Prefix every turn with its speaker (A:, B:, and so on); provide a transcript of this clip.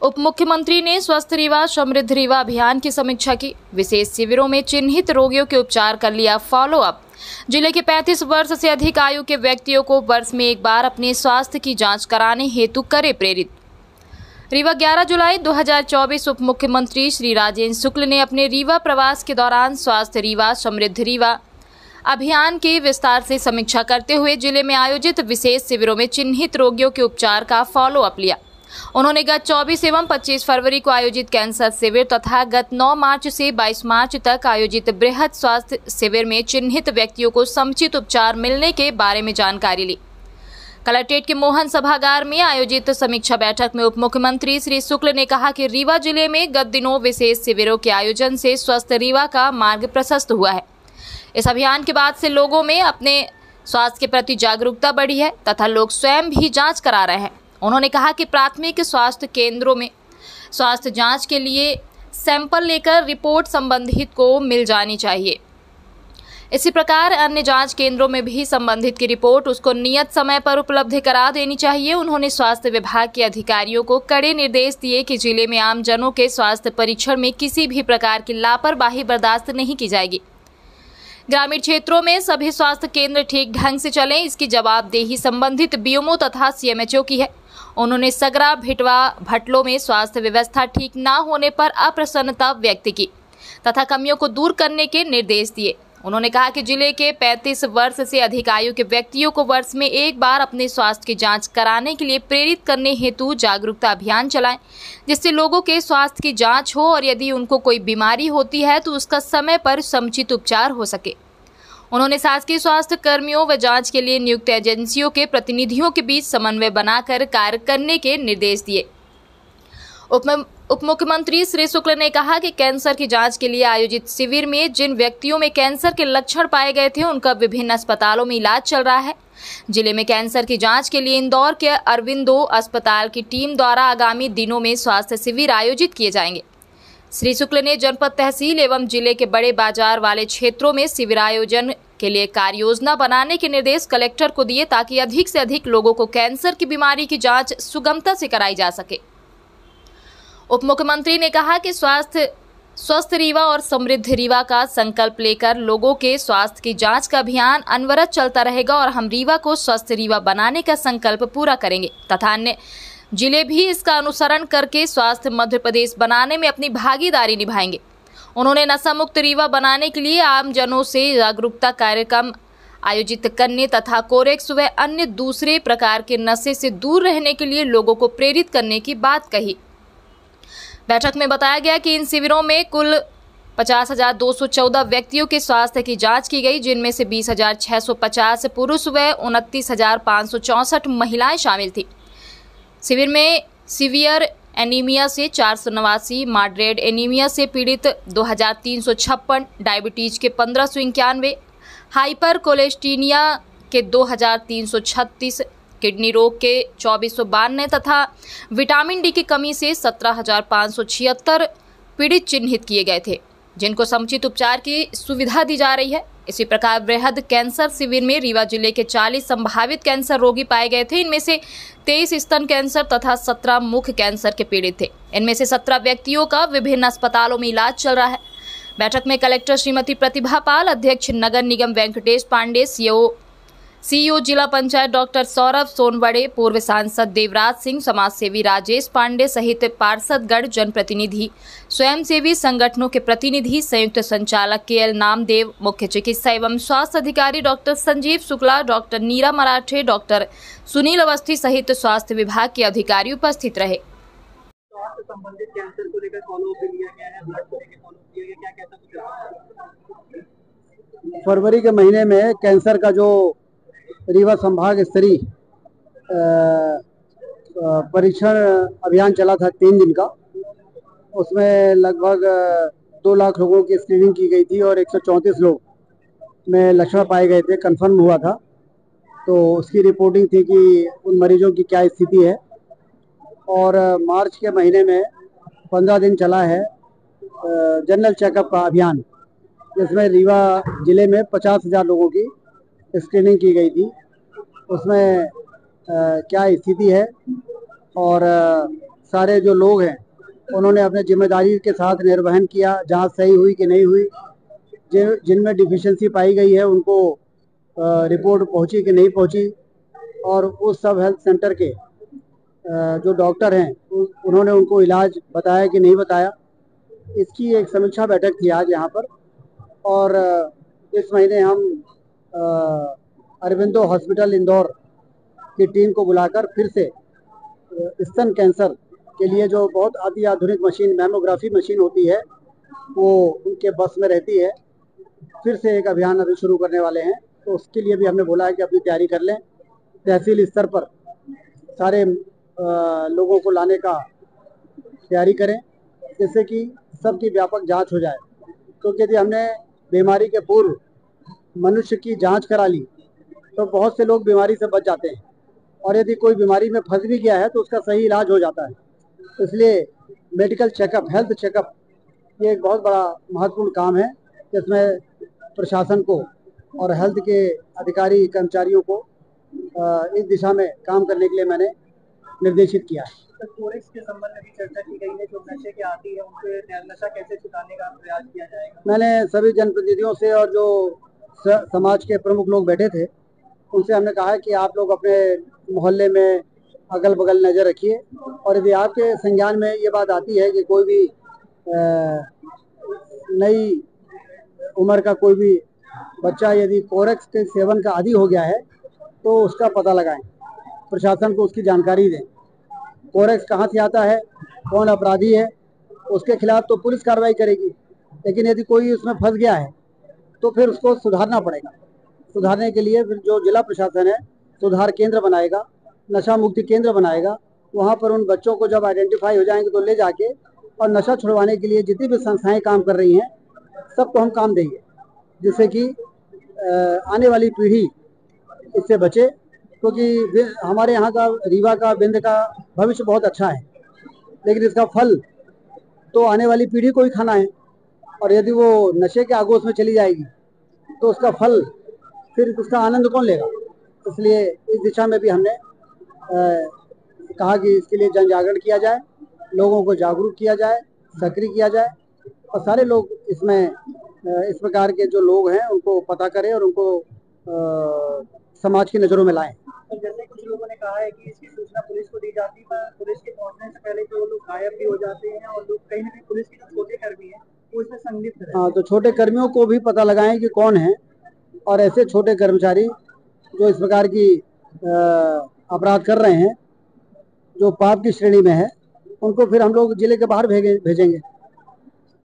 A: उप मुख्यमंत्री ने स्वस्थ रीवा समृद्ध रीवा अभियान की समीक्षा की। विशेष शिविरों में चिन्हित रोगियों के उपचार कर लिया फॉलो अप। जिले के 35 वर्ष से अधिक आयु के व्यक्तियों को वर्ष में एक बार अपने स्वास्थ्य की जांच कराने हेतु करे प्रेरित। रीवा 11 जुलाई 2024 उप मुख्यमंत्री श्री राजेंद्र शुक्ल ने अपने रीवा प्रवास के दौरान स्वास्थ्य रीवा समृद्ध रीवा अभियान की विस्तार से समीक्षा करते हुए जिले में आयोजित विशेष शिविरों में चिन्हित रोगियों के उपचार का फॉलो अप लिया। उन्होंने गत 24 एवं 25 फरवरी को आयोजित कैंसर शिविर तथा गत 9 मार्च से 22 मार्च तक आयोजित बृहद स्वास्थ्य शिविर में चिन्हित व्यक्तियों को समुचित उपचार मिलने के बारे में जानकारी ली। कलेक्ट्रेट के मोहन सभागार में आयोजित समीक्षा बैठक में उप मुख्यमंत्री श्री शुक्ल ने कहा कि रीवा जिले में गत दिनों विशेष शिविरों के आयोजन से स्वस्थ रीवा का मार्ग प्रशस्त हुआ है। इस अभियान के बाद से लोगों में अपने स्वास्थ्य के प्रति जागरूकता बढ़ी है तथा लोग स्वयं भी जांच करा रहे हैं। उन्होंने कहा कि प्राथमिक स्वास्थ्य केंद्रों में स्वास्थ्य जांच के लिए सैंपल लेकर रिपोर्ट संबंधित को मिल जानी चाहिए। इसी प्रकार अन्य जांच केंद्रों में भी संबंधित की रिपोर्ट उसको नियत समय पर उपलब्ध करा देनी चाहिए। उन्होंने स्वास्थ्य विभाग के अधिकारियों को कड़े निर्देश दिए कि जिले में आम जनों के स्वास्थ्य परीक्षण में किसी भी प्रकार की लापरवाही बर्दाश्त नहीं की जाएगी। ग्रामीण क्षेत्रों में सभी स्वास्थ्य केंद्र ठीक ढंग से चलें, इसकी जवाबदेही संबंधित बीएमओ तथा सीएमएचओ की है। उन्होंने सगरा भिटवा भटलों में स्वास्थ्य व्यवस्था ठीक न होने पर अप्रसन्नता व्यक्त की तथा कमियों को दूर करने के निर्देश दिए। उन्होंने कहा कि जिले के 35 वर्ष से अधिक आयु के व्यक्तियों को वर्ष में एक बार अपने स्वास्थ्य की जांच कराने के लिए प्रेरित करने हेतु जागरूकता अभियान चलाएं, जिससे लोगों के स्वास्थ्य की जांच हो और यदि उनको कोई बीमारी होती है तो उसका समय पर समुचित उपचार हो सके। उन्होंने शासकीय स्वास्थ्य कर्मियों व जांच के लिए नियुक्त एजेंसियों के प्रतिनिधियों के बीच समन्वय बनाकर कार्य करने के निर्देश दिए। उप मुख्यमंत्री श्री शुक्ल ने कहा कि कैंसर की जांच के लिए आयोजित शिविर में जिन व्यक्तियों में कैंसर के लक्षण पाए गए थे उनका विभिन्न अस्पतालों में इलाज चल रहा है। जिले में कैंसर की जांच के लिए इंदौर के अरविंदो अस्पताल की टीम द्वारा आगामी दिनों में स्वास्थ्य शिविर आयोजित किए जाएंगे। श्री शुक्ल ने जनपद तहसील एवं जिले के बड़े बाजार वाले क्षेत्रों में शिविर आयोजन के लिए कार्य योजना बनाने के निर्देश कलेक्टर को दिए ताकि अधिक से अधिक लोगों को कैंसर की बीमारी की जांच सुगमता से कराई जा सके। उप मुख्यमंत्री ने कहा कि स्वस्थ रीवा और समृद्ध रीवा का संकल्प लेकर लोगों के स्वास्थ्य की जांच का अभियान अनवरत चलता रहेगा और हम रीवा को स्वस्थ रीवा बनाने का संकल्प पूरा करेंगे तथा अन्य जिले भी इसका अनुसरण करके स्वास्थ्य मध्य प्रदेश बनाने में अपनी भागीदारी निभाएंगे। उन्होंने नशा मुक्त रीवा बनाने के लिए आम जनों से जागरूकता कार्यक्रम आयोजित करने तथा कोरेक्स व अन्य दूसरे प्रकार के नशे से दूर रहने के लिए लोगों को प्रेरित करने की बात कही। बैठक में बताया गया कि इन शिविरों में कुल 50,214 व्यक्तियों के स्वास्थ्य की जांच की गई, जिनमें से 20,650 पुरुष व 29,564 महिलाएं शामिल थी। शिविर में सीवियर एनीमिया से 489, मॉडरेट एनीमिया से पीड़ित 2,356, डायबिटीज के 1,591, हाइपर कोलेस्टीनिया के 2,336, किडनी रोग के 2,492 तथा विटामिन डी की कमी से 17,576 पीड़ित चिन्हित किए गए थे, जिनको समुचित उपचार की सुविधा दी जा रही है। इसी प्रकार बृहद कैंसर शिविर में रीवा जिले के 40 संभावित कैंसर रोगी पाए गए थे। इनमें से 23 स्तन कैंसर तथा 17 मुख कैंसर के पीड़ित थे। इनमें से 17 व्यक्तियों का विभिन्न अस्पतालों में इलाज चल रहा है। बैठक में कलेक्टर श्रीमती प्रतिभा पाल, अध्यक्ष नगर निगम वेंकटेश पांडे, सीईओ जिला पंचायत डॉक्टर सौरभ सोनवड़े, पूर्व सांसद देवराज सिंह, समाजसेवी राजेश पांडे सहित पार्षदगण, जनप्रतिनिधि, स्वयंसेवी संगठनों के प्रतिनिधि, संयुक्त संचालक केएल नामदेव, मुख्य चिकित्सा एवं स्वास्थ्य अधिकारी डॉक्टर संजीव शुक्ला, डॉक्टर नीरा मराठे, डॉक्टर सुनील अवस्थी सहित स्वास्थ्य विभाग के अधिकारी उपस्थित रहे।
B: स्वास्थ्य संबंधित कैंसर को लेकर फॉलोअप लिया गया है, ब्लड को लेकर फॉलोअप किया गया, क्या कहता है?
C: फरवरी के महीने में कैंसर का जो रीवा संभाग स्तरीय परीक्षण अभियान चला था 3 दिन का, उसमें लगभग 2 लाख लोगों की स्क्रीनिंग की गई थी और 134 लोग में लक्षण पाए गए थे, कंफर्म हुआ था। तो उसकी रिपोर्टिंग थी कि उन मरीजों की क्या स्थिति है। और मार्च के महीने में 15 दिन चला है जनरल चेकअप का अभियान, जिसमें रीवा जिले में 50,000 लोगों की स्क्रीनिंग की गई थी। उसमें क्या स्थिति है और सारे जो लोग हैं उन्होंने अपने जिम्मेदारी के साथ निर्वहन किया। जांच सही हुई कि नहीं हुई, जिनमें डिफिशिएंसी पाई गई है उनको रिपोर्ट पहुंची कि नहीं पहुंची, और उस सब हेल्थ सेंटर के जो डॉक्टर हैं उन्होंने उनको इलाज बताया कि नहीं बताया। इसकी एक समीक्षा बैठक थी आज यहाँ पर। और इस महीने हम अरबिंदो हॉस्पिटल इंदौर की टीम को बुलाकर फिर से स्तन कैंसर के लिए जो बहुत अति आधुनिक मशीन मैमोग्राफी मशीन होती है वो उनके बस में रहती है, फिर से एक अभियान अभी शुरू करने वाले हैं। तो उसके लिए भी हमने बोला है कि अपनी तैयारी कर लें। तहसील स्तर पर सारे लोगों को लाने का तैयारी करें, जिससे कि सबकी व्यापक जांच हो जाए। क्योंकि यदि हमने बीमारी के पूर्व मनुष्य की जांच करा ली तो बहुत से लोग बीमारी से बच जाते हैं, और यदि कोई बीमारी में फंस भी गया है तो उसका सही इलाज हो जाता है। इसलिए मेडिकल चेकअप, हेल्थ चेकअप, ये एक बहुत बड़ा महत्वपूर्ण काम है, जिसमें प्रशासन को और हेल्थ के अधिकारी कर्मचारियों को इस दिशा में काम करने के लिए मैंने निर्देशित किया है।
B: तो कोरेक्स के संबंध में भी चर्चा की गई है, जो नशे के आदी है उनके नशा कैसे छुड़ाने का प्रयास किया जाएगा।
C: मैंने सभी जनप्रतिनिधियों से और जो समाज के प्रमुख लोग बैठे थे उनसे हमने कहा है कि आप लोग अपने मोहल्ले में अगल बगल नज़र रखिए, और यदि आपके संज्ञान में ये बात आती है कि कोई भी नई उम्र का कोई भी बच्चा यदि कोरेक्स के सेवन का आदी हो गया है तो उसका पता लगाएं, प्रशासन को उसकी जानकारी दें। कोरेक्स कहाँ से आता है, कौन अपराधी है, उसके खिलाफ तो पुलिस कार्रवाई करेगी, लेकिन यदि कोई उसमें फंस गया है तो फिर उसको सुधारना पड़ेगा। सुधारने के लिए फिर जो जिला प्रशासन है सुधार केंद्र बनाएगा, नशा मुक्ति केंद्र बनाएगा। वहाँ पर उन बच्चों को जब आइडेंटिफाई हो जाएंगे तो ले जाके और नशा छुड़वाने के लिए जितनी भी संस्थाएं काम कर रही हैं सबको हम काम देंगे, जिससे कि आने वाली पीढ़ी इससे बचे। क्योंकि हमारे यहाँ का रीवा का बिंद का भविष्य बहुत अच्छा है, लेकिन इसका फल तो आने वाली पीढ़ी को ही खाना है, और यदि वो नशे के आगोश में चली जाएगी तो उसका फल फिर उसका आनंद कौन लेगा। इसलिए इस दिशा में भी हमने कहा कि इसके लिए जन जागरण किया जाए, लोगों को जागरूक किया जाए, सक्रिय किया जाए, और सारे लोग इसमें इस प्रकार के जो लोग हैं उनको पता करें और उनको समाज की नज़रों में लाएं।
B: तो जैसे कुछ लोगों ने कहा है कि इसकी सूचना पुलिस को दी जाती है, पर पुलिस के पहुंचने से पहले जो लोग गायब भी हो जाते हैं, और लोग कहीं ना कहीं पुलिस के जो छोटे कर्मी हैं वो इसमें संलिप्त रहते हैं।
C: हाँ, तो छोटे कर्मियों को भी पता लगाएं कि कौन है, और ऐसे छोटे कर्मचारी जो इस प्रकार की अपराध कर रहे हैं, जो पाप की श्रेणी में है, उनको फिर हम लोग जिले के बाहर भेजेंगे।